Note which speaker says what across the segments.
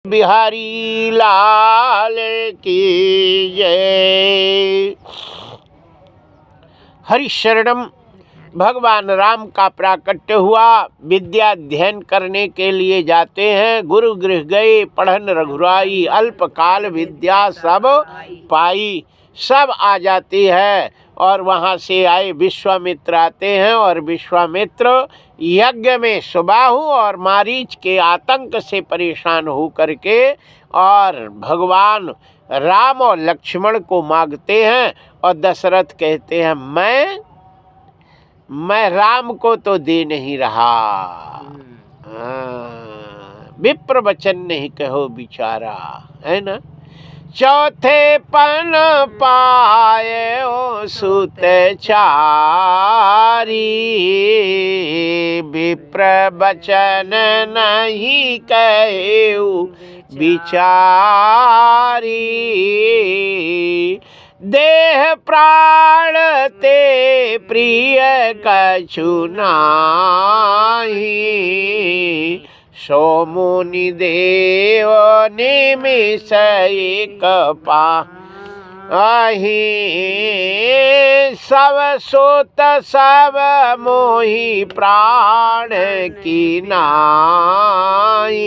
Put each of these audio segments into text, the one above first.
Speaker 1: बिहारी लाल की जय। हरिशरणम। भगवान राम का प्राकट्य हुआ, विद्या अध्ययन करने के लिए जाते हैं। गुरु गृह गए, पढ़न रघुराई, अल्पकाल विद्या सब पाई। सब आ जाती है और वहाँ से आए विश्वामित्र आते हैं और विश्वामित्र यज्ञ में सुबाहु और मारीच के आतंक से परेशान हो करके और भगवान राम और लक्ष्मण को मांगते हैं। और दशरथ कहते हैं मैं राम को तो दे नहीं रहा। विप्र वचन नहीं कहो बिचारा, है ना। चौथे पन पाए ओ सुत चारी, विप्र वचन नहीं कहो बिचारी। देह प्राण ते प्रिय कछु नाहि, सो मुनि देव निमिष एक पाहि। सब सोत सब मोहि प्राण की नाई,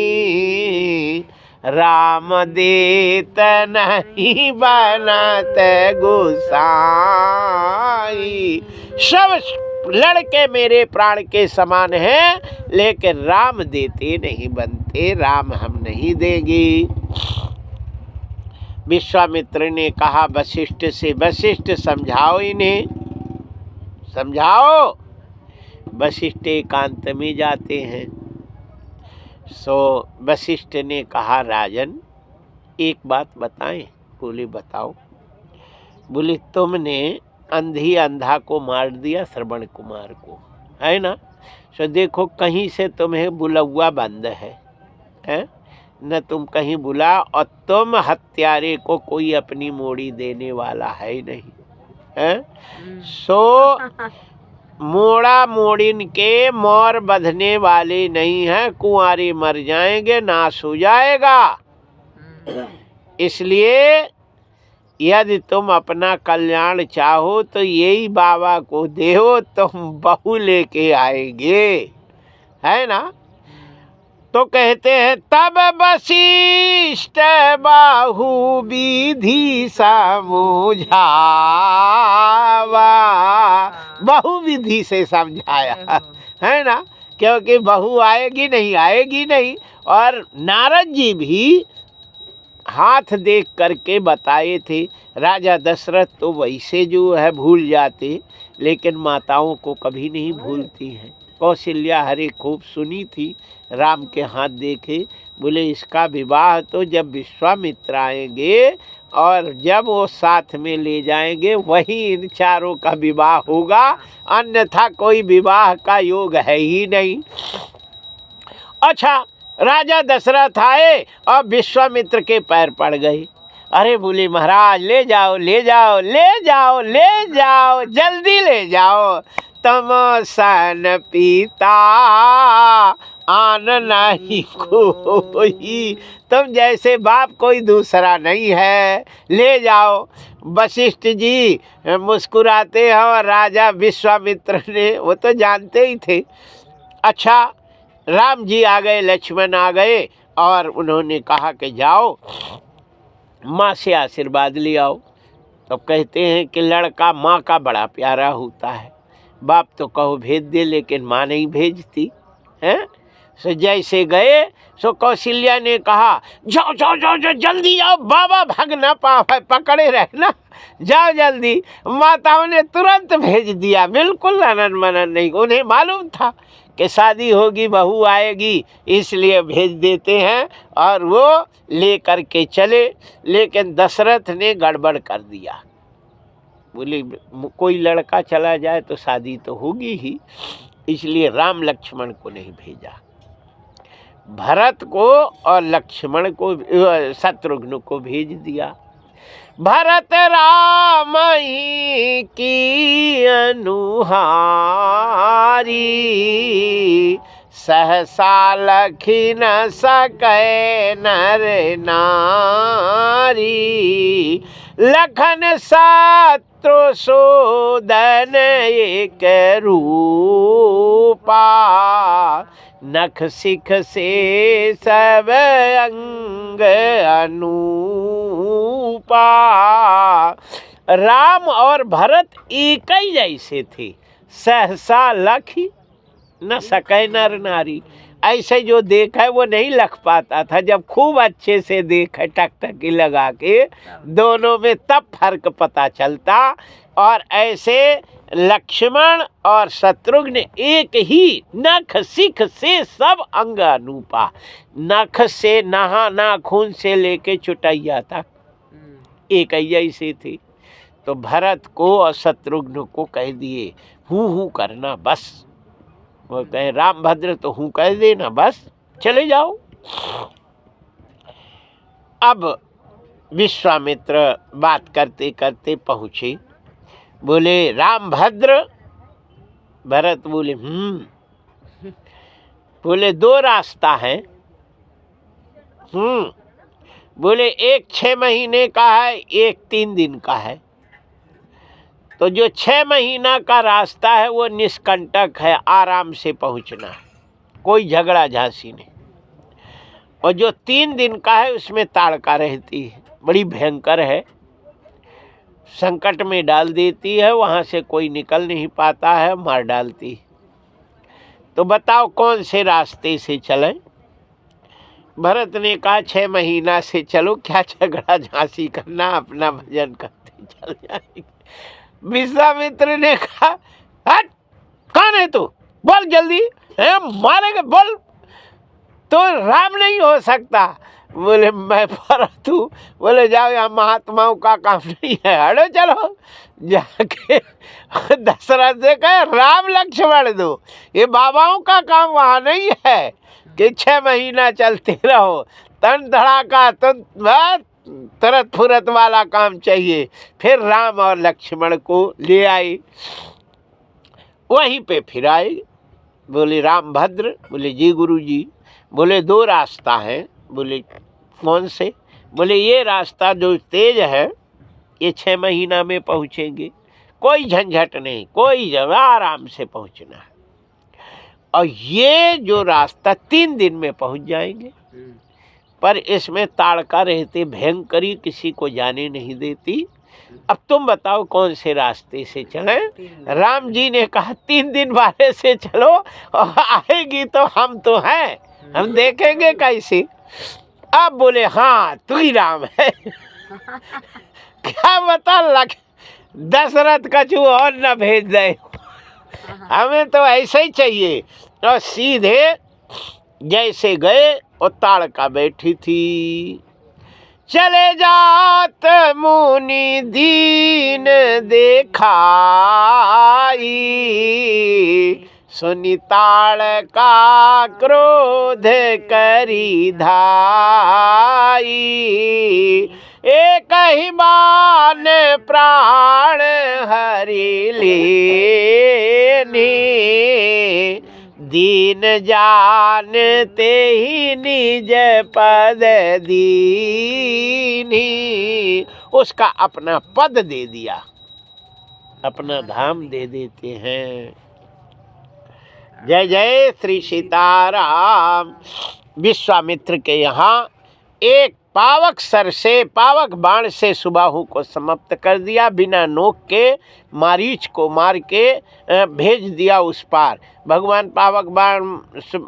Speaker 1: राम देत नहीं बनत गोसाई। सब लड़के मेरे प्राण के समान हैं, लेकिन राम देते नहीं बनते, राम हम नहीं देंगे। विश्वामित्र ने कहा वशिष्ठ से, वशिष्ठ समझाओ इन्हें, समझाओ। वशिष्ठ एकांत में जाते हैं। सो वशिष्ठ ने कहा राजन एक बात बताएं। बोले बताओ। बोले तुमने अंधी अंधा को मार दिया, श्रवण कुमार को, है ना। सो देखो कहीं से तुम्हें बुलौआ बंद है न, तुम कहीं बुला, और तुम हत्यारे को कोई अपनी मोड़ी देने वाला है ही नहीं है। सो मोड़ा मोड़िन के मोर बंधने वाले नहीं हैं, कुंवारे मर जाएंगे, नाश हो जाएगा। इसलिए यदि तुम अपना कल्याण चाहो तो यही बाबा को देहो, तुम बहू लेके आएंगे, है ना। तो कहते हैं तब वशिष्ठ बाहु विधि समझावा, बहु विधि से समझाया, है ना। क्योंकि बहू आएगी नहीं। और नारद जी भी हाथ देख करके बताए थे। राजा दशरथ तो वैसे जो है भूल जाते, लेकिन माताओं को कभी नहीं भूलती हैं। कौशल्या हरे खूब सुनी थी, राम के हाथ देखे, बोले इसका विवाह तो जब विश्वामित्र आएंगे और जब वो साथ में ले जाएंगे वही इन चारों का विवाह होगा, अन्यथा कोई विवाह का योग है ही नहीं। अच्छा, राजा दशरथ आए और विश्वामित्र के पैर पड़ गए। अरे बोले महाराज ले जाओ जल्दी ले जाओ, तम सन पिता आन नहीं कोई, तुम जैसे बाप कोई दूसरा नहीं है, ले जाओ। वशिष्ठ जी मुस्कुराते हैं और राजा विश्वामित्र ने, वो तो जानते ही थे। अच्छा, राम जी आ गए, लक्ष्मण आ गए और उन्होंने कहा कि जाओ माँ से आशीर्वाद ले आओ। तो कहते हैं कि लड़का माँ का बड़ा प्यारा होता है, बाप तो कहो भेज दे, लेकिन माँ नहीं भेजती है। सो जैसे गए, सो कौशल्या ने कहा जाओ जल्दी जाओ, बाबा भाग ना पाए, पकड़े रहना, जाओ जल्दी। माताओं ने तुरंत भेज दिया, बिल्कुल अनन मनन नहीं। उन्हें मालूम था कि शादी होगी, बहू आएगी, इसलिए भेज देते हैं और वो ले कर के चले। लेकिन दशरथ ने गड़बड़ कर दिया। बोले कोई लड़का चला जाए तो शादी तो होगी ही, इसलिए राम लक्ष्मण को नहीं भेजा, भरत को और लक्ष्मण को, शत्रुघ्न को भेज दिया। भरत राम ही की अनुहारी, सहसा लखी न सकै नर नारी। लखन शत्रुसूदन एक रूपा। नख सिख से सब अंग अनूपा। राम और भरत एक ही जैसे थे। सहसा लखी न सकै नर नारी। ऐसे जो देखा है वो नहीं लख पाता था। जब खूब अच्छे से देखे टकटकी लगा के दोनों में, तब फर्क पता चलता। और ऐसे लक्ष्मण और शत्रुघ्न एक ही नख सिख से सब अंग अनूपा। नख से नहा नाखून से लेके चुटैया तक एक ही जैसे थे। तो भरत को और शत्रुघ्न को कह दिए हूँ करना बस। वो कहे राम भद्र तो हूँ कह देना बस, चले जाओ। अब विश्वामित्र बात करते करते पहुँचे। बोले राम भद्र। भरत बोले बोले 2 रास्ता है। बोले एक 6 महीने का है, एक 3 दिन का है। तो जो 6 महीना का रास्ता है वो निष्कंटक है, आराम से पहुंचना है, कोई झगड़ा झांसी नहीं। और जो 3 दिन का है उसमें ताड़का रहती है, बड़ी भयंकर है, संकट में डाल देती है, वहाँ से कोई निकल नहीं पाता है, मार डालती है। तो बताओ कौन से रास्ते से चलें? भरत ने कहा 6 महीना से चलो, क्या झगड़ा झांसी करना, अपना भजन करते चल जाएंगे। विश्वामित्र ने कहा हट, कौन है तू, बोल जल्दी, मारेगा बोल। तो राम नहीं हो सकता। बोले मैं भरत हूँ। बोले जाओ, यहाँ महात्माओं का काम नहीं है, हटो चलो। जाके दशरथ से कहे राम लक्ष्मण दो, ये बाबाओं का काम वहाँ नहीं है कि 6 महीना चलते रहो। तन धड़ाका तुरंत फुरत वाला काम चाहिए। फिर राम और लक्ष्मण को ले आए, वहीं पे फिर आए। बोले राम भद्र। बोले जी गुरु जी। बोले 2 रास्ता है। बोले कौन से? बोले ये रास्ता जो तेज है ये 6 महीना में पहुँचेंगे, कोई झंझट नहीं, कोई जगह आराम से पहुँचना है। और ये जो रास्ता 3 दिन में पहुँच जाएंगे, पर इसमें ताड़का रहते, भयंकरी, किसी को जाने नहीं देती। अब तुम बताओ कौन से रास्ते से चलें? राम जी ने कहा 3 दिन वाले से चलो, और आएगी तो हम हैं, हम देखेंगे कैसे। अब बोले हाँ तू ही राम है। क्या बता दशरथ कछु और न भेज दे, हमें तो ऐसे ही चाहिए। और सीधे जैसे गए और ताड़का बैठी थी। चले जात मुनि दीन देखाई, सुनि ताड़का क्रोध करी धाई। एक ही बान प्राण हरि लेनी, दीन जानते ही निज पद दीनी। उसका अपना पद दे दिया, अपना धाम दे देते हैं। जय जय श्री सीताराम। विश्वामित्र के यहाँ एक पावक सर से, पावक बाण से सुबाहु को समाप्त कर दिया। बिना नोक के मारीच को मार के भेज दिया उस पार। भगवान पावक बाण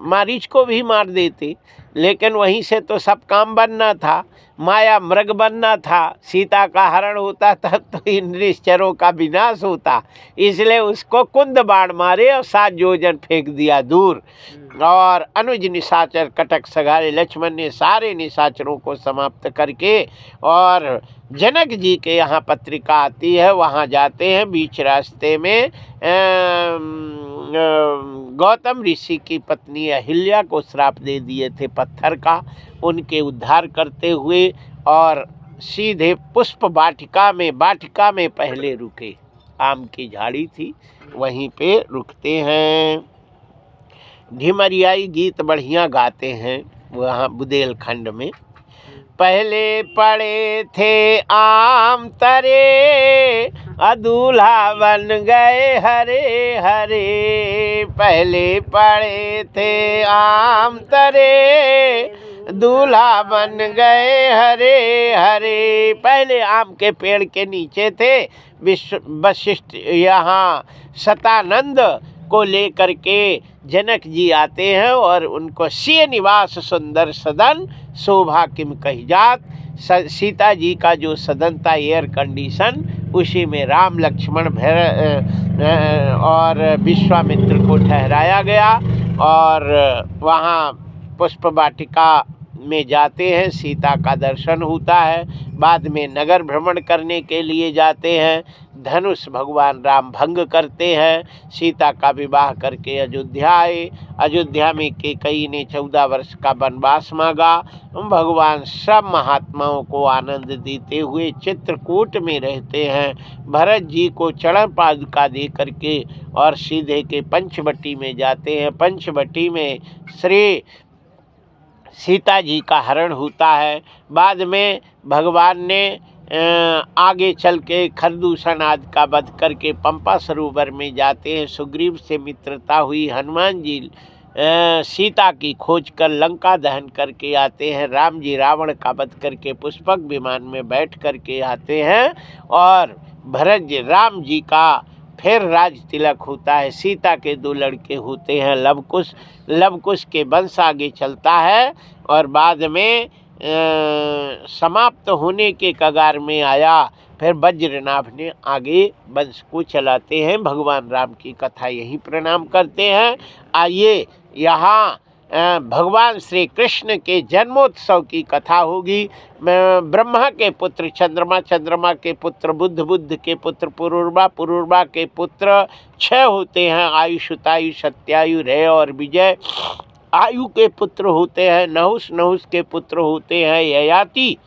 Speaker 1: मारीच को भी मार देते, लेकिन वहीं से तो सब काम बनना था, माया मृग बनना था, सीता का हरण होता तब तो इन निश्चरों का विनाश होता। इसलिए उसको कुंद बाण मारे और 7 योजन फेंक दिया दूर। और अनुज निशाचर कटक सगारे लक्ष्मण ने सारे निशाचरों को समाप्त करके, और जनक जी के यहाँ पत्रिका आती है, वहाँ जाते हैं। बीच रास्ते में गौतम ऋषि की पत्नी अहिल्या को श्राप दे दिए थे पत्थर का, उनके उद्धार करते हुए और सीधे पुष्प वाटिका में पहले रुके। आम की झाड़ी थी, वहीं पे रुकते हैं। ढिमरियाई गीत बढ़िया गाते हैं वहाँ बुंदेलखंड में। पहले पड़े थे आम तरे, दूल्हा बन गए हरे हरे। पहले पड़े थे आम तरे, दूल्हा बन गए हरे हरे। पहले आम के पेड़ के नीचे थे वशिष्ठ, यहाँ सतानंद को लेकर के जनक जी आते हैं और उनको सिय निवास सुंदर सदन शोभा किम कही जात। सीता जी का जो सदन था एयर कंडीशन, उसी में राम लक्ष्मण और विश्वामित्र को ठहराया गया और वहाँ पुष्प वाटिका में जाते हैं, सीता का दर्शन होता है। बाद में नगर भ्रमण करने के लिए जाते हैं। धनुष भगवान राम भंग करते हैं, सीता का विवाह करके अयोध्या आए। अयोध्या में कैकेयी ने 14 वर्ष का वनवास मांगा। भगवान सब महात्माओं को आनंद देते हुए चित्रकूट में रहते हैं। भरत जी को चरण पादुका दे करके और सीधे के पंचवटी में जाते हैं। पंचवटी में श्री सीता जी का हरण होता है। बाद में भगवान ने आगे चल के खरदूषण आदि का वध करके पंपा सरोवर में जाते हैं। सुग्रीव से मित्रता हुई। हनुमान जी सीता की खोज कर लंका दहन करके आते हैं। राम जी रावण का वध करके पुष्पक विमान में बैठ करके आते हैं और भरत जी राम जी का फिर राज तिलक होता है। सीता के 2 लड़के होते हैं लवकुश। लवकुश के वंश आगे चलता है और बाद में समाप्त होने के कगार में आया। फिर वज्रनाभ ने आगे वंश को चलाते हैं। भगवान राम की कथा यही प्रणाम करते हैं। आइए यहाँ भगवान श्री कृष्ण के जन्मोत्सव की कथा होगी। ब्रह्मा के पुत्र चंद्रमा, चंद्रमा के पुत्र बुध, बुध के पुत्र पुरूरवा, पुरूरवा के पुत्र 6 होते हैं आयुष, तायुष, सत्यायु, रे और विजय। आयु के पुत्र होते हैं नहुष, नहुष के पुत्र होते हैं ययाति।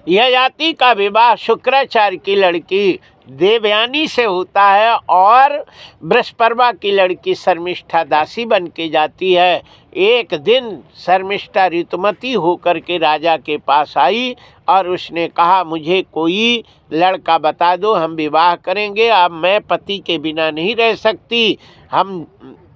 Speaker 1: ययाति का विवाह शुक्राचार्य की लड़की देवयानी से होता है और बृहस्पति की लड़की शर्मिष्ठा दासी बन के जाती है। एक दिन शर्मिष्ठा ऋतुमती होकर के राजा के पास आई और उसने कहा मुझे कोई लड़का बता दो, हम विवाह करेंगे। अब मैं पति के बिना नहीं रह सकती। हम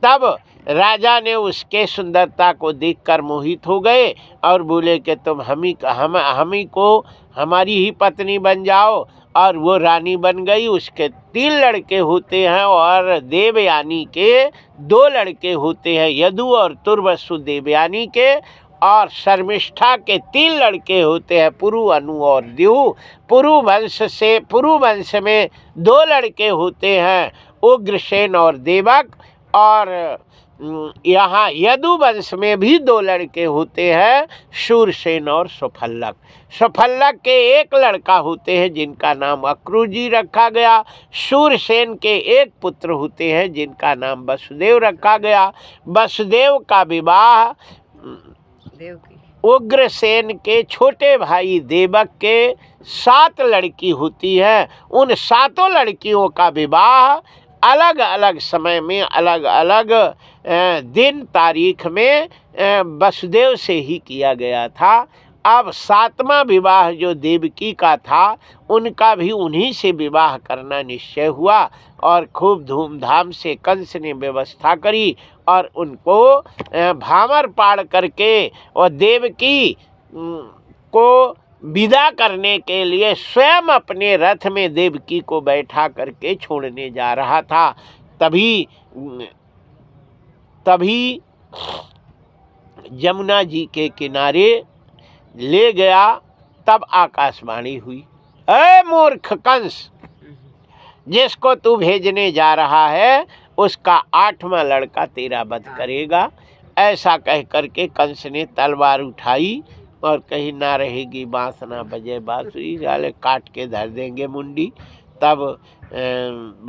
Speaker 1: तब राजा ने उसके सुंदरता को देखकर मोहित हो गए और बोले कि तुम हम ही को हमारी ही पत्नी बन जाओ। और वो रानी बन गई। उसके 3 लड़के होते हैं और देवयानी के 2 लड़के होते हैं, यदु और तुर्वसु देवयानी के। और शर्मिष्ठा के 3 लड़के होते हैं, पुरु, अनु और द्यु। पुरु वंश में 2 लड़के होते हैं, उग्रसेन और देवक। और यहाँ यदु वंश में भी 2 लड़के होते हैं, शूरसेन और सुफल्लक। सुफल्लक के 1 लड़का होते हैं जिनका नाम अक्रूजी रखा गया। शूरसेन के 1 पुत्र होते हैं जिनका नाम वसुदेव रखा गया। वसुदेव का विवाह उग्रसेन के छोटे भाई देवक के 7 लड़की होती है। उन 7 लड़कियों का विवाह अलग अलग समय में अलग अलग दिन तारीख में वसुदेव से ही किया गया था। अब 7वां विवाह जो देवकी का था उनका भी उन्हीं से विवाह करना निश्चय हुआ और खूब धूमधाम से कंस ने व्यवस्था करी और उनको भामर पाड़ करके और देवकी को विदा करने के लिए स्वयं अपने रथ में देवकी को बैठा करके छोड़ने जा रहा था। तभी यमुना जी के किनारे ले गया। तब आकाशवाणी हुई, ऐ मूर्ख कंस, जिसको तू भेजने जा रहा है उसका 8वां लड़का तेरा वध करेगा। ऐसा कह करके कंस ने तलवार उठाई और कहीं ना रहेगी बांस ना बजे बांसुरी, जाले काट के धर देंगे मुंडी। तब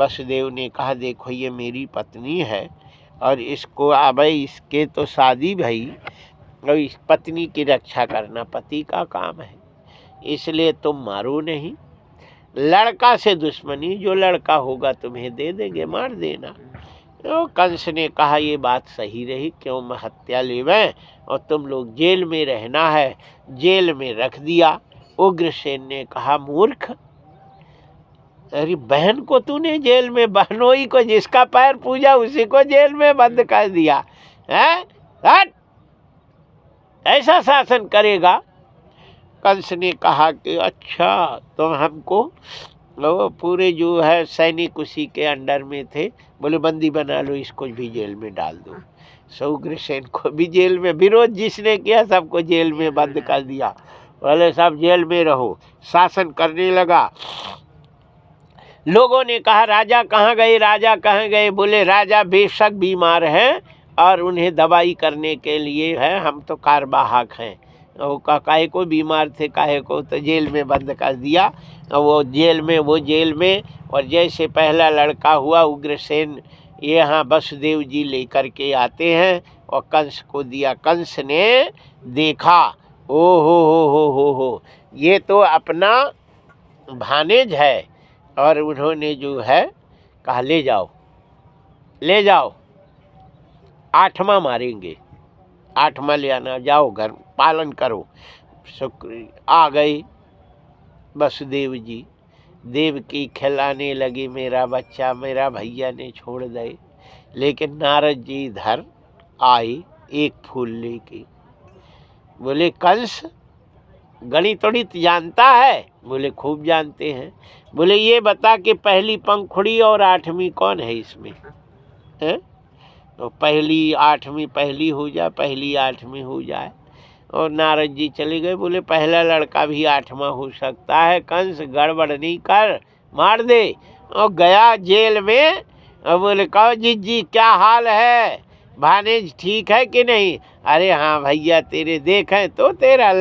Speaker 1: वसुदेव ने कहा देखो ये मेरी पत्नी है और इसको अब इसके तो शादी भई और इस पत्नी की रक्षा करना पति का काम है, इसलिए तुम मारो नहीं। लड़का से दुश्मनी, जो लड़का होगा तुम्हें दे देंगे, मार देना। तो कंस ने कहा ये बात सही रही, क्यों मैं हत्या लेवें और तुम लोग जेल में रहना है। जेल में रख दिया। उग्रसेन ने कहा मूर्ख, अरे बहन को तूने जेल में, बहनोई को, जिसका पैर पूजा उसी को जेल में बंद कर दिया है। हट, ऐसा शासन करेगा। कंस ने कहा कि अच्छा, तो हमको वो पूरे जो है सैनिक उसी के अंडर में थे, बोले बंदी बना लो, इसको भी जेल में डाल दो। उग्रसेन को भी जेल में, विरोध जिसने किया सबको जेल में बंद कर दिया। बोले सब जेल में रहो। शासन करने लगा। लोगों ने कहा राजा कहाँ गए, राजा कहाँ गए। बोले राजा बेशक बीमार हैं और उन्हें दवाई करने के लिए है, हम तो कारवाहक हैं। वो काहे को बीमार थे, काहे को, तो जेल में बंद कर दिया। वो जेल में और जैसे पहला लड़का हुआ उग्रसेन, यहाँ वसुदेव जी लेकर के आते हैं और कंस को दिया। कंस ने देखा, ओ हो, ये तो अपना भानेज है। और उन्होंने जो है कहा ले जाओ, 8वां मारेंगे, 8वां ले आना, जाओ घर पालन करो। शुक्र आ गई वसुदेव जी, देवकी खिलाने लगी, मेरा बच्चा मेरा भैया ने छोड़ दे। लेकिन नारद जी इधर आए एक फूल लेके। बोले कंस गणित उड़ित जानता है? बोले खूब जानते हैं। बोले ये बता कि पहली पंखुड़ी और 8वीं कौन है इसमें है? तो पहली 8वीं पहली हो जाए, पहली 8वीं हो जाए। और नारद जी चले गए। बोले पहला लड़का भी 8वां हो सकता है, कंस गड़बड़ नहीं कर, मार दे। और गया जेल में। और बोले कहो जी क्या हाल है, भानेज ठीक है कि नहीं? अरे हाँ भैया तेरे देखें तो तेरा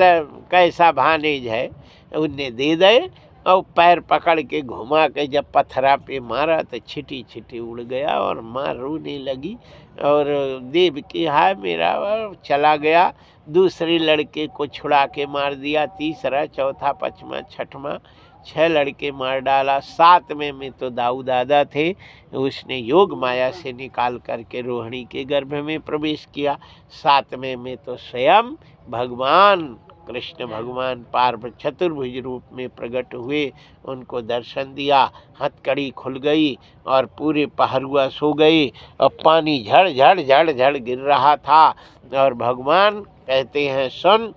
Speaker 1: कैसा भानेज है। उनने दे दे और पैर पकड़ के घुमा के जब पत्थरा पे मारा तो छिटी छिटी उड़ गया और माँ रोने लगी। और देव की हाय मेरा, चला गया। दूसरे लड़के को छुड़ा के मार दिया, तीसरा, चौथा, 5वां, 6वां, 6 लड़के मार डाला। 7वें में तो दाऊ दादा थे, उसने योग माया से निकाल करके रोहिणी के गर्भ में प्रवेश किया। 7वें में तो स्वयं भगवान कृष्ण भगवान पार्वती चतुर्भुज रूप में प्रकट हुए, उनको दर्शन दिया। हथकड़ी खुल गई और पूरे पहरुआ सो गए और पानी झड़ झड़ झड़ झड़ गिर रहा था। और भगवान कहते हैं सुन,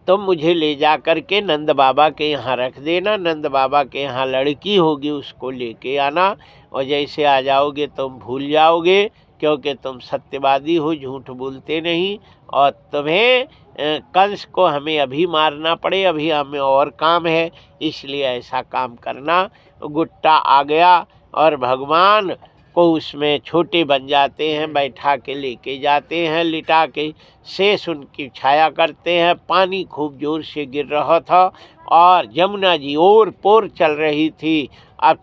Speaker 1: तुम मुझे ले जा कर के नंद बाबा के यहाँ रख देना, नंद बाबा के यहाँ लड़की होगी उसको लेके आना, और जैसे आ जाओगे तुम भूल जाओगे, क्योंकि तुम सत्यवादी हो, झूठ बोलते नहीं। और तुम्हें कंस को हमें अभी मारना पड़े, अभी हमें और काम है, इसलिए ऐसा काम करना। गुट्टा आ गया और भगवान को उसमें छोटे बन जाते हैं, बैठा के लेके जाते हैं, लिटा के शेष उनकी छाया करते हैं। पानी खूब जोर से गिर रहा था और यमुना जी ओर पोर चल रही थी। अब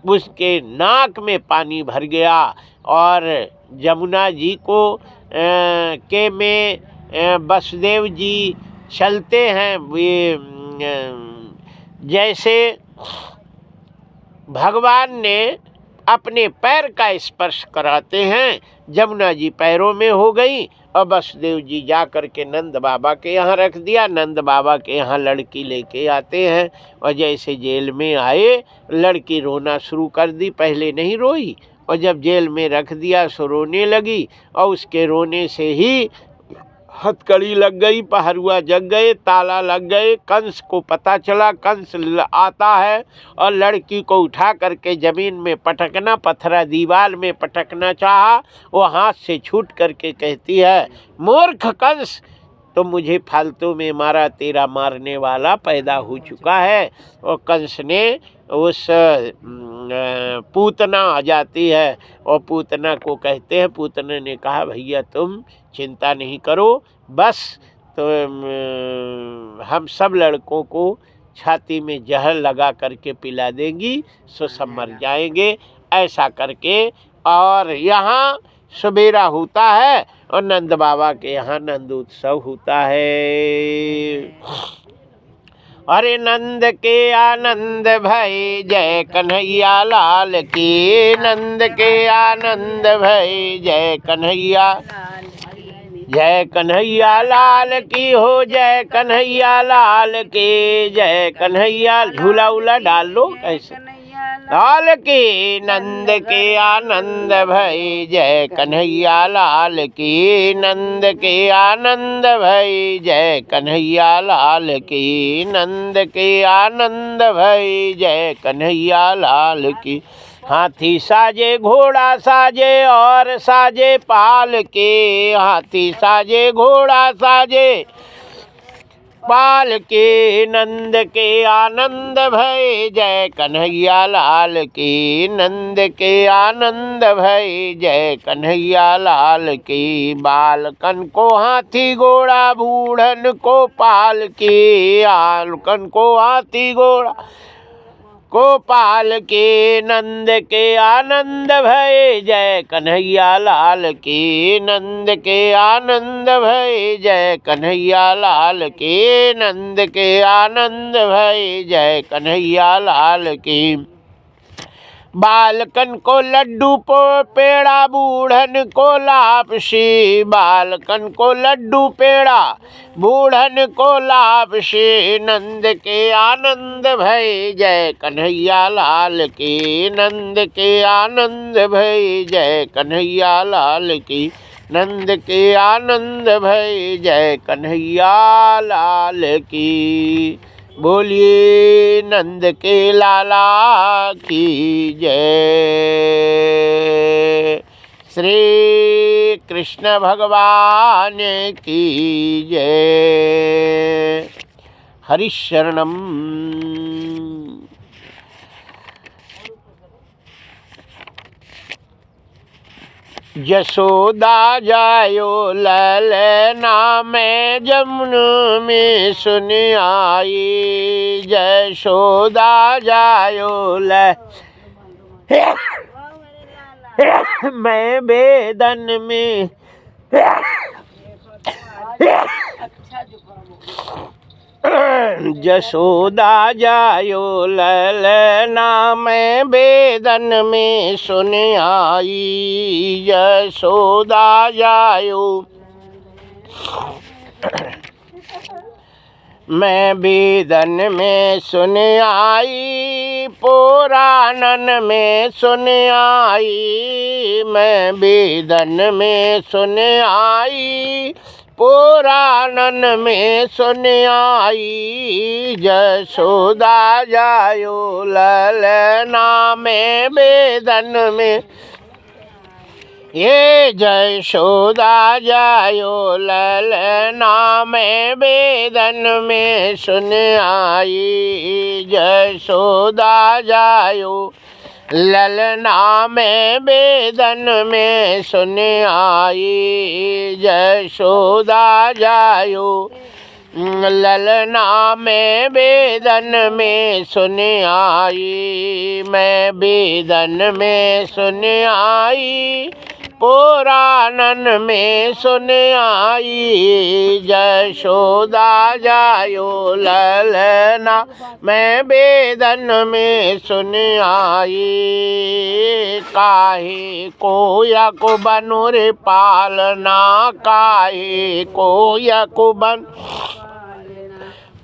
Speaker 1: उसके नाक में पानी भर गया और यमुना जी को के में वसुदेव जी चलते हैं। वे जैसे भगवान ने अपने पैर का स्पर्श कराते हैं, यमुना जी पैरों में हो गई और वसुदेव जी जा कर के नंद बाबा के यहाँ रख दिया। नंद बाबा के यहाँ लड़की लेके आते हैं और जैसे जेल में आए, लड़की रोना शुरू कर दी। पहले नहीं रोई और जब जेल में रख दिया सो रोने लगी और उसके रोने से ही हथकड़ी लग गई, पहरुआ जग गए, ताला लग गए। कंस को पता चला, कंस आता है और लड़की को उठा करके जमीन में पटकना, पत्थरा दीवार में पटकना चाहा, वो हाथ से छूट करके कहती है मूर्ख कंस, तो मुझे फालतू में मारा, तेरा मारने वाला पैदा हो चुका है। और कंस ने उस पूतना आ जाती है और पूतना को कहते हैं, पूतना ने कहा भैया तुम चिंता नहीं करो, बस तो हम सब लड़कों को छाती में जहर लगा करके पिला देंगी, सो सब मर जाएंगे। ऐसा करके और यहाँ सवेरा होता है और नंद बाबा के यहाँ नंद उत्सव होता है। अरे नंद के आनंद भई जय कन्हैया लाल की, नंद के आनंद भई जय कन्हैया, जय कन्हैया लाल की हो, जय कन्हैया लाल की, जय कन्हैया। झूला उला डाल लो कैसे लाल की, नंद के आनंद भई जय कन्हैया लाल की, नंद के आनंद भई जय कन्हैया लाल की, नंद के आनंद भई जय कन्हैया लाल की। हाथी साजे घोड़ा साजे और साजे पाल के, हाथी साजे घोड़ा साजे पाल के, नंद के आनंद भय जय कन्हैया लाल की, नंद के आनंद भय जय कन्हैया लाल की। बालकन को हाथी घोड़ा बूढ़न को पाल के, बालकन को हाथी घोड़ा को पाल के, नंद के आनंद भय जय कन्हैया लाल की, नंद के आनंद भय जय कन्हैया लाल की, नंद के आनंद भय जय कन्हैया लाल की। बालकन को लड्डू पेड़ा बूढ़न को लापसी, बालकन को लड्डू पेड़ा बूढ़न को लापसी, नंद के आनंद भय जय कन्हैया लाल की, नंद के आनंद भय जय कन्हैया लाल की, नंद के आनंद भय जय कन्हैया लाल की। बोलिए नंद के लाला की जय, श्री कृष्ण भगवान की जय। हरिशरणम। यशोदा जायो ललना में जमुन में सुन आई, यशोदा जायो मैं बेदन में यशोदा जायो ललना में बेदन में सुन आई, यशोदा जायो मैं बेदन में सुन आई, पुराणन में सुन आई, मैं बेदन में सुन आई, पुराणन में सुन आई, यशोदा जायो ललना में बेदन में, ये यशोदा जायो ललना में बेदन में सुन आई, यशोदा जायो ललना में बेदन में सुन आई, यशोदा जायो ललना में बेदन में सुन आई, मैं बेदन में सुन आई, पुराणन में सुन आई, यशोदा जायो ललना मैं बेदन में सुन आई। काहे को या को बनो रे पालना, काहे को या को बन,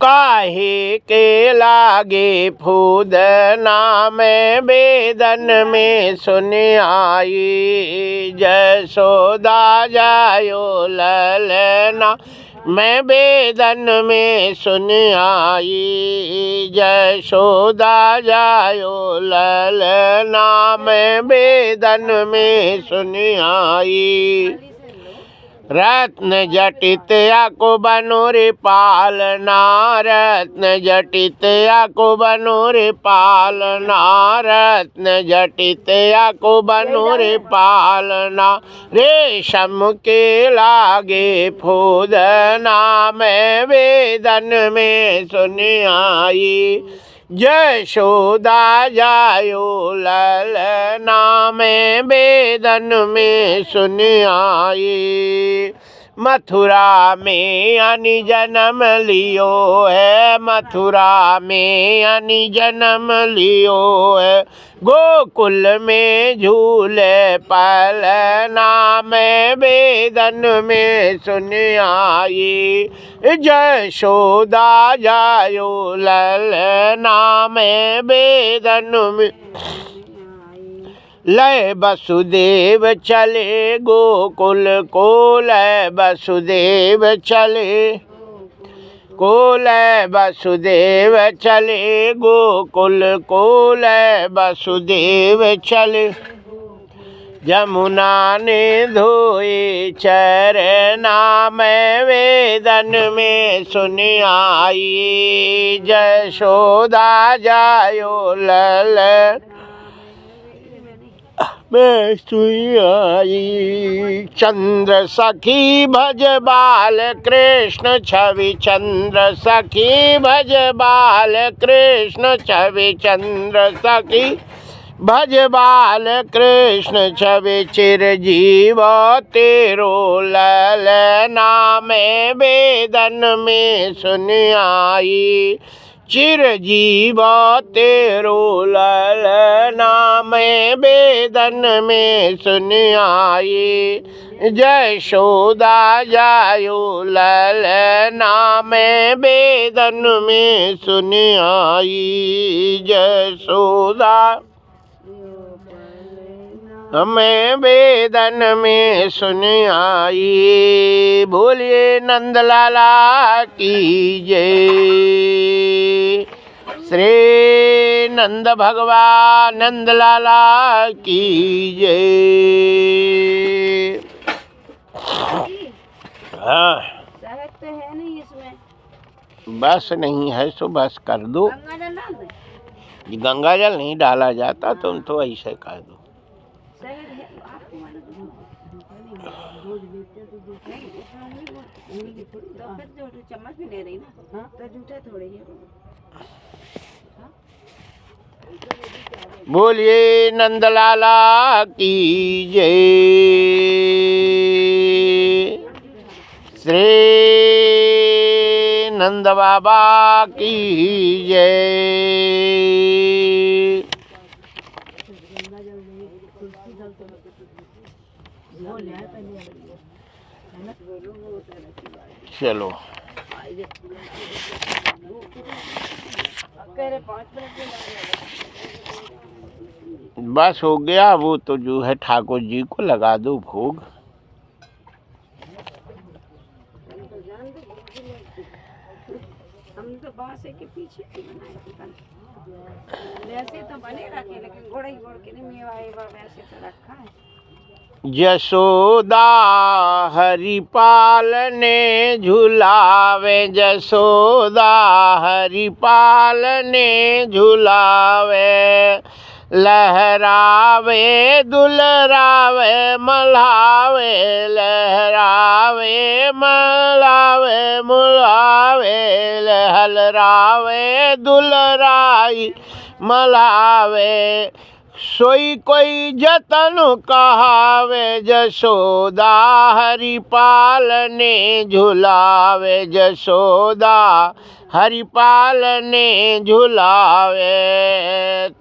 Speaker 1: काहे के लागे फूदना मैं बेदन में सुन आई, यशोदा जायो ललना मैं बेदन में सुन आई, यशोदा जायो ललना मैं बेदन में सुन आई। रत्न जटित को बनो रे पालना, रत्न जटित को बनो रे पालना, रत्न जटित को बनो रे पालना, रेशम के लागे फूदना मैं वेदन में सुन आई, यशोदा जायो ललना में बेदन में सुन आई। मथुरा में अनि जन्म लियो है, मथुरा में अनि जन्म लियो है। गोकुल में झूले पलना में वेदन में सुन आई। जशोदा जायो ललना में वेदन में लय वसुदेव चले गोकुल को, लय वसुदेव चले को, लय वसुदेव चले गोकुल को, लय वसुदेव चले। जमुना ने धोए चरना में वेदन में सुन आई। जशोदा जायो लल मैं सुई आई। चंद्र सखी भज बाल कृष्ण छवि, चंद्र सखी भज बाल कृष्ण छवि, चंद्र सखी भज बाल कृष्ण छवि। चिरजीव तेरो ललना में वेदन में सुन आई। चिरजीव तेरो ललना में वेदन में सुन आई। जशोदा जायो ललना में वेदन में सुन आई। जशोदा हमें वेदन में सुन आई। बोलिए नंदलाला की जय। श्री नंद भगवान नंदलाला की जय। हाँ
Speaker 2: शहद तो है नहीं इसमें।
Speaker 1: बस नहीं है सो बस कर दो।
Speaker 2: गंगा जल डाल दे।
Speaker 1: गंगा जल नहीं डाला जाता, तुम तो ऐसे कर दो।
Speaker 2: शहद है आपको वाला तो फिर जो चम्मच भी ले रही ना तो झूठा थोड़ी है।
Speaker 1: बोलिए नंदलाला की जय। श्री नंद बाबा की जय। चलो बस हो गया। वो तो जो है ठाकुर जी को लगा दो भोग।
Speaker 2: हमने तो बांसे के पीछे भी बनाए थे। वैसे तो बने रखे लेकिन गोड़ ही गोड़ के नहीं मेवा एवा वैसे तो रखा है।
Speaker 1: जसोदा हरिपाल ने झुलावे, जसोदा हरिपाल ने झुलावे। लहरावे दुलरावे मल्हावे, लहरावे मल्हावे मुलावे। लहरावे दुलराई मल्हावे, सोई कोई जतन कहावे। जसोदा हरिपाल ने झुलावे, जसोदा हरिपाल ने झुलावे।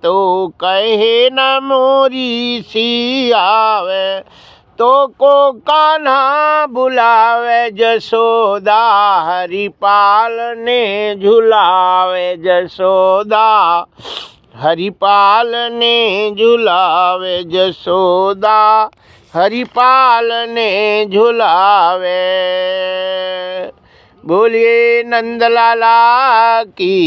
Speaker 1: तो कहे न मोरी सी आवे, तो को कान्हा बुलावे। जसोदा हरिपाल ने झुलावे, जसोदा हरिपाल ने झुलावे। जसोदा हरिपाल ने झुलावे। बोलिए नंदलाला की।